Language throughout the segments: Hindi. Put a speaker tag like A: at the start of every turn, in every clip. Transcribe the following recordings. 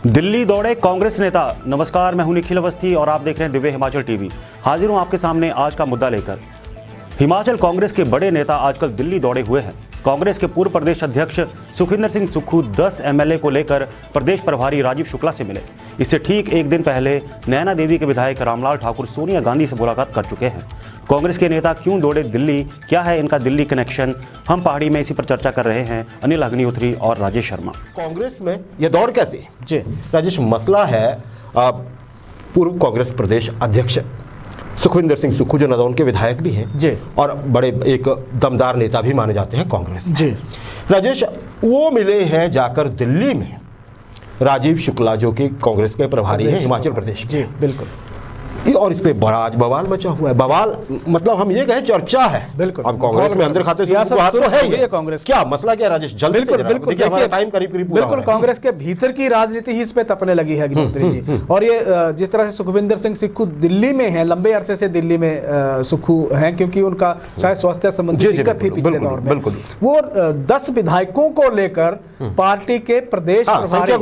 A: दिल्ली दौड़े कांग्रेस नेता। नमस्कार, मैं हूं निखिल अवस्थी और आप देख रहे हैं दिव्य हिमाचल टीवी। हाजिर हूं आपके सामने आज का मुद्दा लेकर। हिमाचल कांग्रेस के बड़े नेता आजकल दिल्ली दौड़े हुए हैं। कांग्रेस के पूर्व प्रदेश अध्यक्ष सुखविंदर सिंह सुक्खू 10 एमएलए को लेकर प्रदेश प्रभारी राजीव शुक्ला से मिले। इससे ठीक एक दिन पहले नैना देवी के विधायक रामलाल ठाकुर सोनिया गांधी से मुलाकात कर चुके हैं। कांग्रेस के नेता क्यों दौड़े दिल्ली, क्या है इनका दिल्ली कनेक्शन, हम पहाड़ी में इसी पर चर्चा कर रहे हैं अनिल अग्निहोत्री और राजेश शर्मा।
B: कांग्रेस में यह दौड़ कैसे जी राजेश? मसला है पूर्व कांग्रेस प्रदेश अध्यक्ष सुखविंदर सिंह सुक्खू जो नदौन के विधायक भी हैं जी और बड़े एक दमदार नेता भी माने जाते हैं कांग्रेस जी। राजेश, वो मिले हैं जाकर दिल्ली में राजीव शुक्ला जो कि कांग्रेस के प्रभारी हैं हिमाचल प्रदेश के। बिल्कुल। और इस पे बड़ा आज बवाल मचा हुआ है। बवाल मतलब हम ये कहें चर्चा है। बिल्कुल। अब कांग्रेस में अंदर खाते तो है ये कांग्रेस। क्या मसला क्या राजेश? जल्दी से बिल्कुल हमारा टाइम करीब
C: बिल्कुल कांग्रेस के भीतर की राजनीति ही इस पे तपने लगी है अग्निहोत्री जी। और ये जिस तरह से सुखविंदर सिंह सुक्खू दिल्ली में है, लंबे अरसे से दिल्ली में सुक्खू हैं क्योंकि उनका शायद स्वास्थ्य संबंधी दिक्कत थी पिछले दौर में। वो 10 विधायकों को लेकर पार्टी के प्रदेश प्रभारी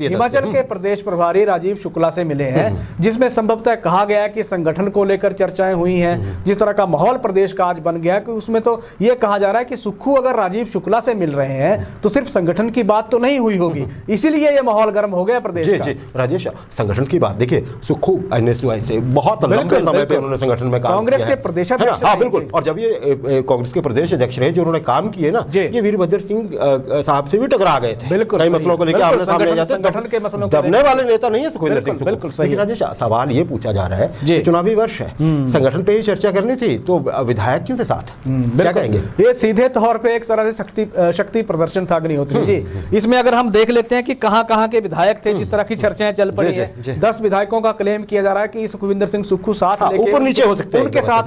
C: हिमाचल के प्रदेश प्रभारी राजीव शुक्ला से मिले हैं, जिसमें संभवतः कहा गया कि संगठन को लेकर चर्चाएं हुई हैं। जिस तरह का माहौल प्रदेश का आज बन गया कि उसमें तो यह कहा जा रहा है कि सुक्खू अगर राजीव शुक्ला से मिल रहे हैं तो सिर्फ संगठन की बात तो नहीं हुई होगी, इसीलिए यह माहौल गर्म हो गया प्रदेश का।
B: जी राजेश, संगठन की बात देखिए, सुक्खू एनएसयूआई से बहुत लंबे समय पे उन्होंने संगठन में काम किया,
C: कांग्रेस के प्रदेश अध्यक्ष।
B: हाँ बिल्कुल। और जब ये कांग्रेस के प्रदेश अध्यक्ष रहे जो उन्होंने काम किए ना, ये वीरभद्र सिंह साहब से भी टकरा गए थे। बिल्कुल। कई मसलों को लेकर आमने सामने संगठन के मसलों दबने वाले नेता नहीं है सुखविंदर सिंह। बिल्कुल सही। राजेश, सवाल ये पूछा जा रहा है, चुनावी वर्ष है, संगठन पे ही चर्चा करनी थी तो विधायक क्यों थे साथ? क्या कहेंगे?
C: ये सीधे तौर पे एक तरह से शक्ति प्रदर्शन था अग्निहोत्री जी। इसमें अगर हम देख लेते हैं कि कहां के विधायक थे, जिस तरह की चर्चाएं चल पड़ी है। 10 विधायकों का क्लेम किया जा रहा है कि सुखविंदर सिंह सुक्खू साथ लेके
B: ऊपर नीचे हो सकते हैं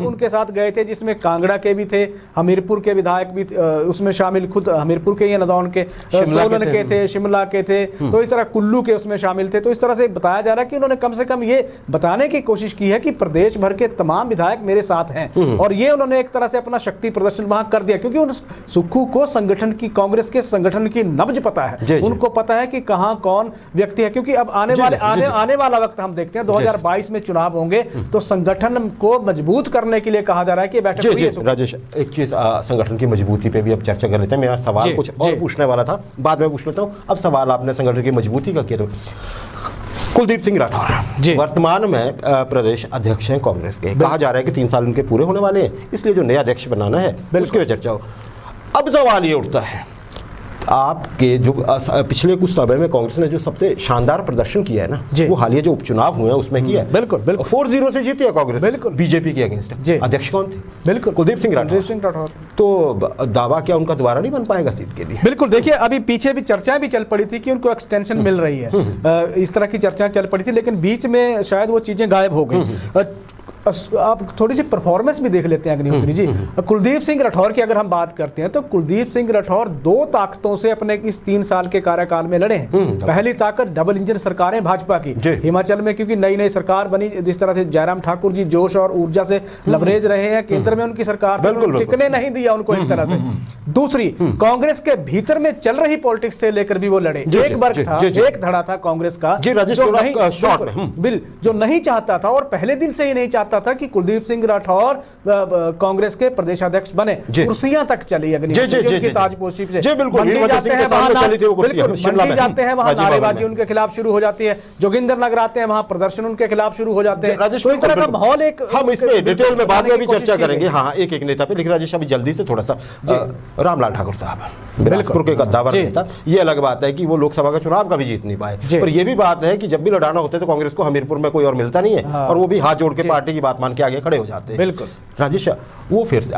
C: उनके साथ गए थे, जिसमें कांगड़ा के भी थे, हमीरपुर के विधायक भी उसमें शामिल, खुद हमीरपुर के या नदौन के, सोलन के थे, शिमला के थे, तो इस तरह कुल्लू के उसमें शामिल थे। तो इस तरह से बताया जा रहा है कि उन्होंने कम से कम ये बताने की कोशिश की है कि प्रदेश भर के तमाम विधायक मेरे साथ हैं, और ये उन्होंने एक तरह से अपना शक्ति प्रदर्शन वहां कर दिया क्योंकि उन सुक्खू को संगठन की, कांग्रेस के संगठन की नब्ज पता है। उनको पता है कि कहां कौन व्यक्ति है, क्योंकि अब आने वाला वक्त हम देखते हैं 2022 में चुनाव होंगे, तो संगठन को मजबूत करने के लिए कहा जा रहा है कि बैठक हुई है।
B: राजेश, एक चीज संगठन की मजबूती पे भी अब चर्चा कर लेते हैं। मेरा सवाल कुछ और पूछने वाला था, बाद में पूछ लेता हूं। अब सवाल आपने संगठन की मजबूती का किया। कुलदीप सिंह राठौर वर्तमान में प्रदेश अध्यक्ष हैं कांग्रेस के। कहा जा रहा है कि 3 साल उनके पूरे होने वाले हैं, इसलिए जो नया अध्यक्ष बनाना है उसकी चर्चा हो। अब सवाल ये उठता है, आपके जो पिछले कुछ समय में कांग्रेस ने जो सबसे शानदार प्रदर्शन किया है ना, वो हालिया जो उपचुनाव हुए हैं उसमें किया है।
C: बिल्कुल
B: 4-0 से जीती है कांग्रेस। बिल्कुल। बीजेपी के अगेंस्ट। अध्यक्ष कौन थे? बिल्कुल कुलदीप सिंह राठौर। तो दावा क्या उनका दोबारा नहीं बन पाएगा सीट के लिए?
C: बिल्कुल। देखिए, अभी पीछे भी चर्चाएं भी चल पड़ी थी कि उनको एक्सटेंशन मिल रही है, इस तरह की चर्चाएं चल पड़ी थी, लेकिन बीच में शायद वो चीजें गायब हो गई। आप थोड़ी सी परफॉर्मेंस भी देख लेते हैं अग्निहोत्री जी। कुलदीप सिंह राठौर की अगर हम बात करते हैं तो कुलदीप सिंह राठौर 2 ताकतों से अपने इस 3 साल के कार्यकाल में लड़े हैं। पहली ताकत डबल इंजन सरकारें भाजपा की हिमाचल में, क्योंकि नई सरकार बनी, जिस तरह से जयराम ठाकुर जी जोश और ऊर्जा से लबरेज रहे हैं, केंद्र में उनकी सरकार टिकने नहीं दिया उनको एक तरह से। दूसरी, कांग्रेस के भीतर में चल रही पॉलिटिक्स से लेकर भी वो लड़े। एक वर्ग था, एक धड़ा था कांग्रेस का जो नहीं चाहता था, और पहले दिन से ही नहीं चाहता था कि कुलदीप सिंह राठौर कांग्रेस के प्रदेश अध्यक्ष बने। कुर्सियां तक चली अग्निहोत्री ताजपोशी से। मंडी जाते हैं वहां नारेबाजी उनके खिलाफ शुरू हो जाती है, जोगिंदर नगर आते हैं वहां प्रदर्शन उनके खिलाफ शुरू हो जाते हैं। तो इस तरह का माहौल एक,
B: हम इस पे डिटेल में बाद में भी चर्चा करेंगे। हाँ, एक नेता पे। लेकिन राजेश, अभी जल्दी से थोड़ा सा रामलाल ठाकुर साहब बिलासपुर के कद्दावर नेता, ये अलग बात है कि वो लोकसभा का चुनाव कभी जीत नहीं पाए, पर ये भी बात है कि जब भी लड़ाना होता है तो कांग्रेस को हमीरपुर में कोई और मिलता नहीं है, और वो भी हाथ जोड़ के पार्टी की बात मान के आगे खड़े हो जाते हैं। बिल्कुल। राजेश, वो फिर से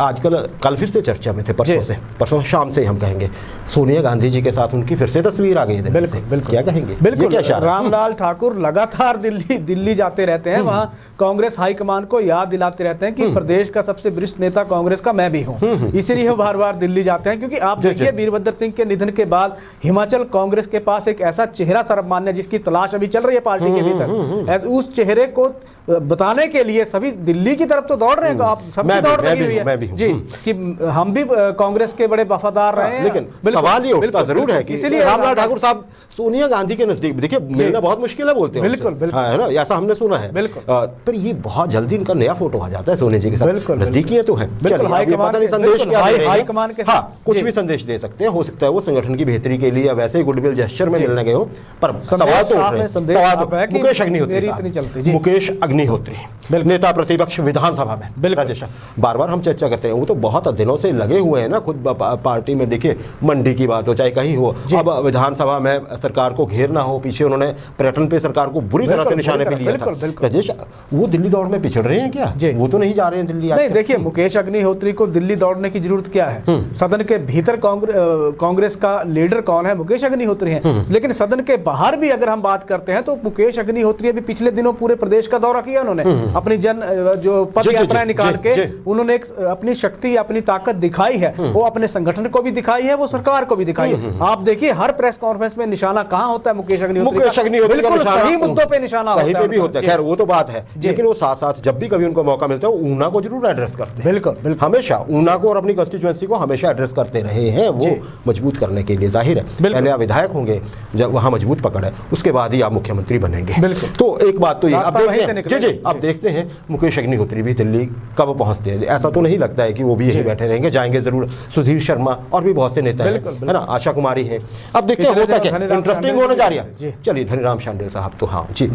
B: कल फिर से चर्चा में थे, परसों शाम से हम कहेंगे, सोनिया गांधी जी के साथ उनकी फिर से तस्वीर आ गई है। बिल्कुल। क्या कहेंगे?
C: बिल्कुल। रामलाल ठाकुर लगातार दिल्ली जाते रहते हैं, वहां कांग्रेस हाईकमान को याद दिलाते रहते हैं कि प्रदेश का सबसे वरिष्ठ नेता कांग्रेस का मैं भी हूं, इसीलिए वो बार-बार दिल्ली जाते हैं। क्योंकि आप देखिए, वीरभद्र सिंह के निधन के बाद हिमाचल कांग्रेस के पास एक ऐसा चेहरा सर्वमान्य जिसकी तलाश अभी चल रही है पार्टी के भीतर, उस चेहरे को बताने के लिए सभी दिल्ली की तरफ तो दौड़ रहे हैं। आप सब दौड़ रहे हुई है
B: मैं भी हूं।
C: जी, कि हम भी कांग्रेस के बड़े वफादार रहे हैं।
B: लेकिन सवाल ये उठता जरूर है कि
C: इसीलिए
B: रामलाल ठाकुर साहब सोनिया गांधी के नजदीक, देखिए मिलना बहुत मुश्किल है बोलते हैं
C: बिल्कुल,
B: उनसे।
C: बिल्कुल।
B: हाँ, है ना, ऐसा हमने सुना है।
C: बिल्कुल।
B: पर ये बहुत जल्दी इनका नया फोटो आ जाता है सोनिया जी के साथ।
C: बिल्कुल,
B: नजदीकियां तो हैं।
C: बिल्कुल,
B: चलिए, अब ये
C: हाईकमान
B: पता नहीं
C: के-
B: संदेश
C: बिल्कुल,
B: क्या दे रहे हैं।
C: हाईकमान के साथ।
B: हाँ, कुछ
C: जी।
B: भी संदेश दे सकते हैं, हो सकता है वो संगठन की बेहतरी के लिए या वैसे ही गुडविल जेस्चर में मिलने गए हो। पर
C: संदेश
B: सवाल तो उठ
C: साफ
B: रहे
C: है,
B: हैं।
C: संदेश
B: सवाल
C: साफ है
B: तो
C: कि
B: मुकेश अग्निहोत्री
C: देरी
B: साहब।
C: इतनी चलती। जी।
B: मुकेश अग्निहोत्री,
C: बिल्कुल।
B: नेता प्रतिपक्ष विधानसभा में।
C: बिल्कुल।
B: राजेश, बार बार हम चर्चा करते हैं, वो तो बहुत दिनों से लगे हुए हैं ना खुद पार्टी में। देखिए मंडी की बात हो चाहे कहीं हो, अब विधानसभा में सरकार को घेरना हो, पीछे उन्होंने पर्यटन पे सरकार को बुरी तरह से निशाने पे लिया था।
C: बिल्कुल, बिल्कुल।
B: राजेश, वो दिल्ली दौड़ में पिछड़ रहे हैं क्या?
C: जी।
B: वो तो नहीं जा रहे हैं दिल्ली
C: नहीं,
B: आज
C: देखिए मुकेश अग्निहोत्री को दिल्ली दौड़ने की जरूरत क्या है? सदन के भीतर कांग्रेस का लीडर कौन है? मुकेश अग्निहोत्री हैं। लेकिन सदन के बाहर भी अगर हम बात करते हैं तो मुकेश अग्निहोत्री अभी पिछले दिनों पूरे प्रदेश का दौरा किया उन्होंने, अपनी जो पद
B: जी, जी,
C: यात्राएं
B: जी,
C: निकाल
B: जी,
C: के
B: जी।
C: उन्होंने एक अपनी शक्ति, अपनी ताकत दिखाई है। वो अपने संगठन को भी दिखाई है, वो सरकार को भी दिखाई है। आप देखिए हर प्रेस कॉन्फ्रेंस में निशाना कहाँ होता है? मुकेश अग्निहोत्री
B: मुकेश अग्निहोत्री का
C: बिल्कुल
B: निशाना
C: सही मुद्दों पे निशाना
B: कहीं
C: होता
B: पे
C: है
B: भी होता है। खैर वो तो बात है,
C: जी।
B: लेकिन वो साथ साथ जब भी कभी उनको मौका मिलता है ऊना को जरूर एड्रेस करते हैं।
C: बिल्कुल, बिल्कुल।
B: हमेशा ऊना को और अपनी कंस्टिट्यूएंसी को हमेशा एड्रेस करते रहे हैं, वो
C: जी।
B: मजबूत करने के लिए। जाहिर है पहले आप विधायक होंगे, जब वहां मजबूत पकड़ है उसके बाद ही आप मुख्यमंत्री बनेंगे।
C: बिल्कुल।
B: तो एक बात तो ये
C: रास्ता
B: अब
C: वहीं से
B: देखते हैं,
C: निकलेगा।
B: जी, अब देखते हैं मुकेश अग्निहोत्री भी दिल्ली कब पहुंचते हैं। ऐसा तो नहीं लगता है कि वो भी यहीं बैठे रहेंगे, जाएंगे जरूर। सुधीर शर्मा और भी बहुत से नेता हैं,
C: बिल्कुल,
B: है ना, आशा कुमारी है। अब देखते हैं
C: पिछले
B: होता
C: दिनों
B: क्या
C: धनीराम
B: इंटरेस्टिंग
C: शांडिल
B: होने जा रही
C: जी।
B: है। चलिए, धनीराम शांडिल साहब तो हाँ जी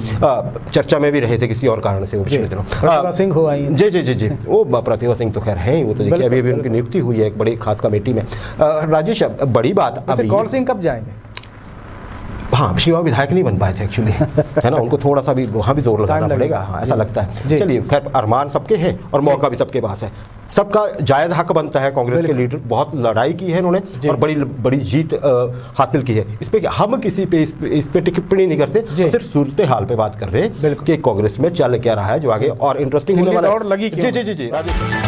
B: चर्चा में भी रहे थे किसी और कारण से वो पिछले दिनों।
C: प्रतिभा सिंह हो आई हैं।
B: जी जी जी जी, वो प्रतिभा सिंह तो खैर है ही, वो तो देखिए अभी अभी उनकी नियुक्ति हुई है एक बड़ी खास कमेटी में। राजेश, बड़ी बात
C: वैसे
B: अभी,
C: कौल सिंह कब जाएंगे?
B: हाँ शिवा विधायक नहीं बन पाए थे एक्चुअली, है ना, उनको थोड़ा सा भी वहाँ भी जोर लगाना
C: लगेगा।
B: पड़ेगा। हाँ, ऐसा लगता है।
C: जी।
B: चलिए, खैर अरमान सबके हैं और मौका भी सबके पास है। सबका जायज हक बनता है। कांग्रेस के लीडर बहुत लड़ाई की है इन्होंने और बड़ी बड़ी जीत हासिल की है। इस पे हम किसी पे इस पे टिप्पणी नहीं करते, सिर्फ सूरत हाल पे बात कर रहे हैं कि कांग्रेस में चल क्या रहा है जो आगे और इंटरेस्टिंग होने वाला है।
C: लगी
B: जी जी जी जी राजेश।